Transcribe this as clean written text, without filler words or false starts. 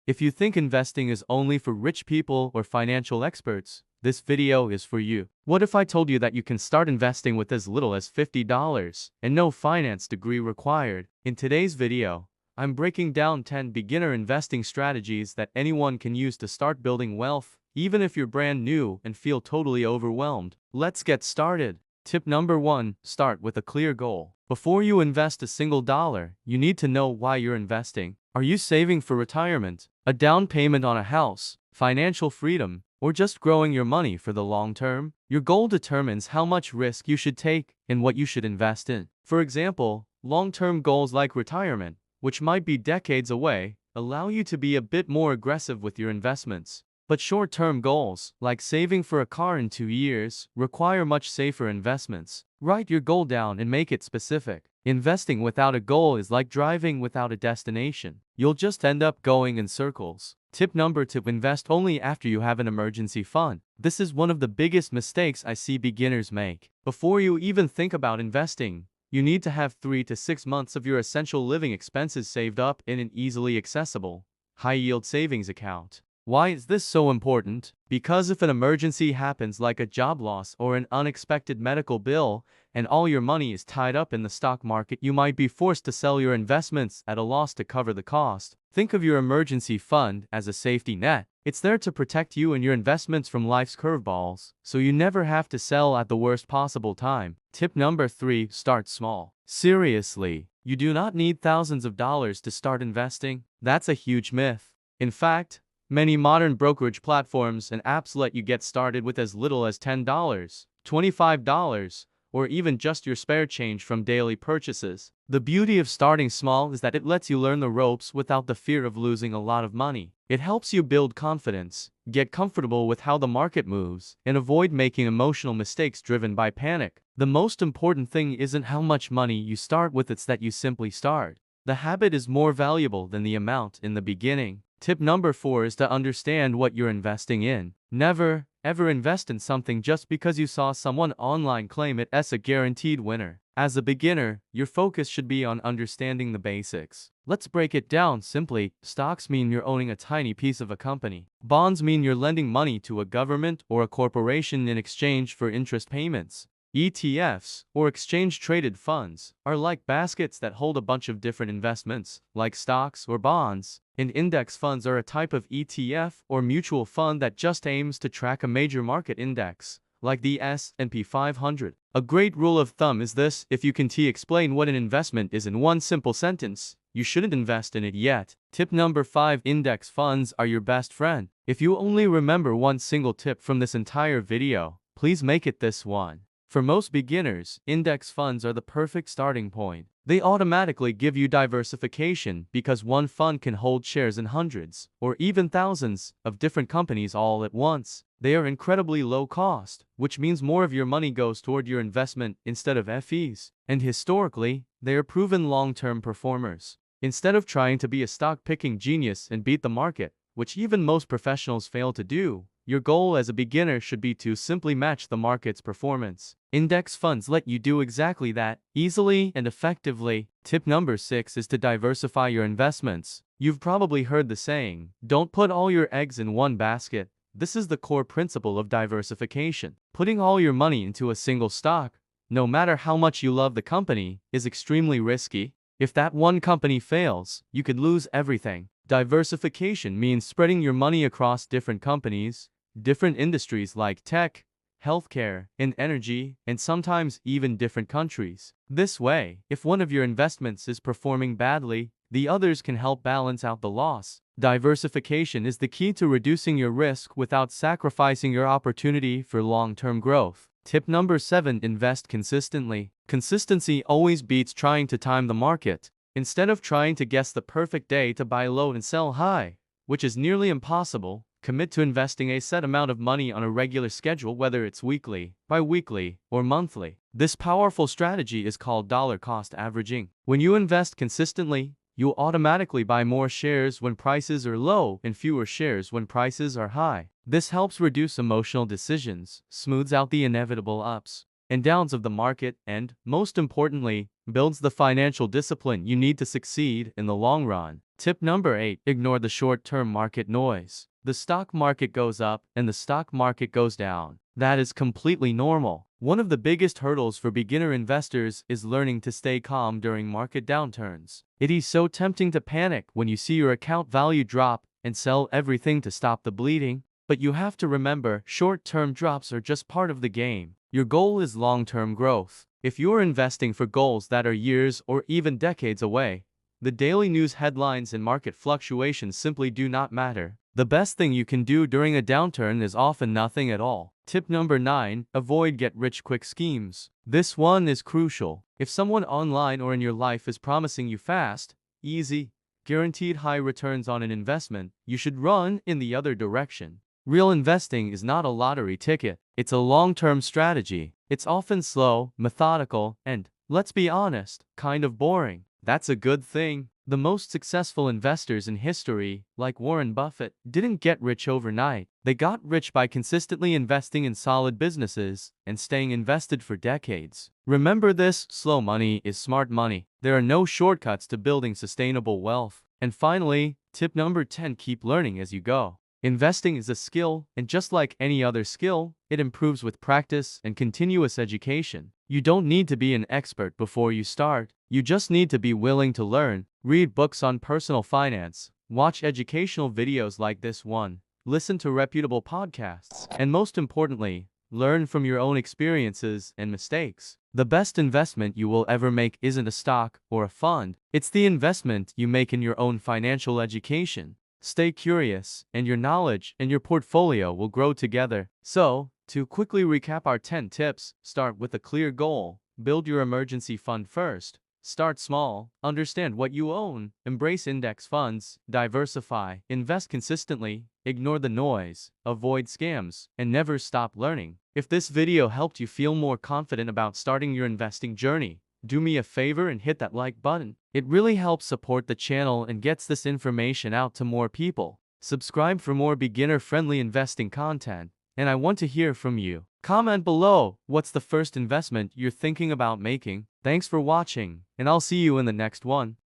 If you think investing is only for rich people or financial experts, this video is for you. What if I told you that you can start investing with as little as $50 and no finance degree required? In today's video, I'm breaking down 10 beginner investing strategies that anyone can use to start building wealth, even if you're brand new and feel totally overwhelmed. Let's get started. Tip number 1, start with a clear goal. Before you invest a single dollar, you need to know why you're investing. Are you saving for retirement, a down payment on a house, financial freedom, or just growing your money for the long term? Your goal determines how much risk you should take and what you should invest in. For example, long-term goals like retirement, which might be decades away, allow you to be a bit more aggressive with your investments. But short-term goals, like saving for a car in 2 years, require much safer investments. Write your goal down and make it specific. Investing without a goal is like driving without a destination. You'll just end up going in circles. Tip number 2, invest only after you have an emergency fund. This is one of the biggest mistakes I see beginners make. Before you even think about investing, you need to have 3 to 6 months of your essential living expenses saved up in an easily accessible, high-yield savings account. Why is this so important? Because if an emergency happens like a job loss or an unexpected medical bill, and all your money is tied up in the stock market, you might be forced to sell your investments at a loss to cover the cost. Think of your emergency fund as a safety net. It's there to protect you and your investments from life's curveballs, so you never have to sell at the worst possible time. Tip number 3, start small. Seriously, you do not need thousands of dollars to start investing. That's a huge myth. In fact, many modern brokerage platforms and apps let you get started with as little as $10, $25, or even just your spare change from daily purchases. The beauty of starting small is that it lets you learn the ropes without the fear of losing a lot of money. It helps you build confidence, get comfortable with how the market moves, and avoid making emotional mistakes driven by panic. The most important thing isn't how much money you start with, it's that you simply start. The habit is more valuable than the amount in the beginning. Tip number 4 is to understand what you're investing in. Never, ever invest in something just because you saw someone online claim it as a guaranteed winner. As a beginner, your focus should be on understanding the basics. Let's break it down simply. Stocks mean you're owning a tiny piece of a company. Bonds mean you're lending money to a government or a corporation in exchange for interest payments. ETFs, or exchange-traded funds, are like baskets that hold a bunch of different investments, like stocks or bonds. And index funds are a type of ETF or mutual fund that just aims to track a major market index, like the S&P 500. A great rule of thumb is this: if you can explain what an investment is in one simple sentence, you shouldn't invest in it yet. Tip number 5, index funds are your best friend. If you only remember one single tip from this entire video, please make it this one. For most beginners, index funds are the perfect starting point. They automatically give you diversification because one fund can hold shares in hundreds, or even thousands, of different companies all at once. They are incredibly low cost, which means more of your money goes toward your investment instead of fees. And historically, they are proven long-term performers. Instead of trying to be a stock-picking genius and beat the market, which even most professionals fail to do, your goal as a beginner should be to simply match the market's performance. Index funds let you do exactly that, easily and effectively. Tip number 6 is to diversify your investments. You've probably heard the saying, don't put all your eggs in one basket. This is the core principle of diversification. Putting all your money into a single stock, no matter how much you love the company, is extremely risky. If that one company fails, you could lose everything. Diversification means spreading your money across different companies, different industries like tech, healthcare, and energy, and sometimes even different countries. This way, if one of your investments is performing badly, the others can help balance out the loss. Diversification is the key to reducing your risk without sacrificing your opportunity for long-term growth. Tip number 7, invest consistently. Consistency always beats trying to time the market. Instead of trying to guess the perfect day to buy low and sell high, which is nearly impossible, commit to investing a set amount of money on a regular schedule, whether it's weekly, bi-weekly, or monthly. This powerful strategy is called dollar cost averaging. When you invest consistently, you'll automatically buy more shares when prices are low and fewer shares when prices are high. This helps reduce emotional decisions, smooths out the inevitable ups and downs of the market and, most importantly, builds the financial discipline you need to succeed in the long run. Tip number 8. Ignore the short-term market noise. The stock market goes up and the stock market goes down. That is completely normal. One of the biggest hurdles for beginner investors is learning to stay calm during market downturns. It is so tempting to panic when you see your account value drop and sell everything to stop the bleeding. But you have to remember, short-term drops are just part of the game. Your goal is long-term growth. If you're investing for goals that are years or even decades away, the daily news headlines and market fluctuations simply do not matter. The best thing you can do during a downturn is often nothing at all. Tip number 9. Avoid get-rich-quick schemes. This one is crucial. If someone online or in your life is promising you fast, easy, guaranteed high returns on an investment, you should run in the other direction. Real investing is not a lottery ticket. It's a long-term strategy. It's often slow, methodical, and, let's be honest, kind of boring. That's a good thing. The most successful investors in history, like Warren Buffett, didn't get rich overnight. They got rich by consistently investing in solid businesses and staying invested for decades. Remember this, slow money is smart money. There are no shortcuts to building sustainable wealth. And finally, tip number 10. Keep learning as you go. Investing is a skill, and just like any other skill, it improves with practice and continuous education. You don't need to be an expert before you start. You just need to be willing to learn. Read books on personal finance, watch educational videos like this one, listen to reputable podcasts, and most importantly, learn from your own experiences and mistakes. The best investment you will ever make isn't a stock or a fund. It's the investment you make in your own financial education. Stay curious, and your knowledge and your portfolio will grow together. So, to quickly recap our 10 tips, start with a clear goal. Build your emergency fund first. Start small, understand what you own, embrace index funds, diversify, invest consistently, ignore the noise, avoid scams, and never stop learning. If this video helped you feel more confident about starting your investing journey, do me a favor and hit that like button. It really helps support the channel and gets this information out to more people. Subscribe for more beginner-friendly investing content, and I want to hear from you. Comment below, what's the first investment you're thinking about making? Thanks for watching, and I'll see you in the next one.